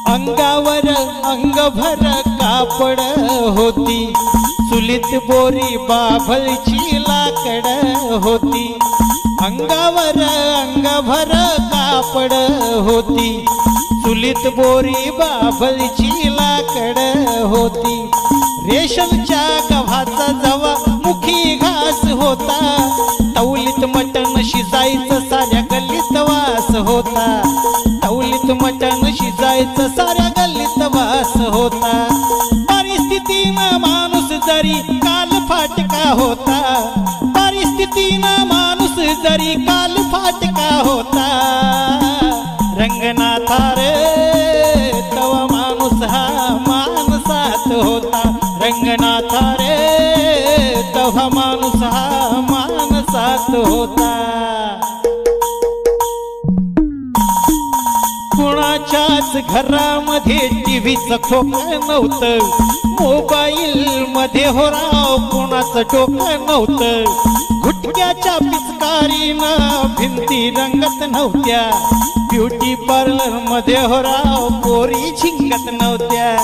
अंगावर अंगभर कापड होती, चुलीत बोरी बाभळची लाकड होती। अंगावर अंगभर कापड होती, चुलीत बोरी बाभळची लाकड होती। रेशमच्या गव्हाचा जवा मुखी घास होता, तवलीत मटण शिजायचं साऱ्या गल्लीत वास होता। तवलीत मटण शिजायचं साऱ्या गल्लीत वास होता। परिस्थितीनं माणूस जरी काल फाटका होता, परिस्थितीनं माणूस जरी काल फाटका होता। रंगनाथा रे तवा माणूस हा माणसात होता, रंगनाथा रे तवा माणूस हा माणसात होता। कुणाच्याच घरामध्ये टीव्हीचं खोकं नव्हतं, मोबाईल मध्ये हो राव कुणाचं डोकं नव्हतं। गुटक्याच्या पिचकारीनं भिंती रंगत नव्हत्या, ब्युटी पार्लर मध्ये हो राव पोरी झिंगत नव्हत्या।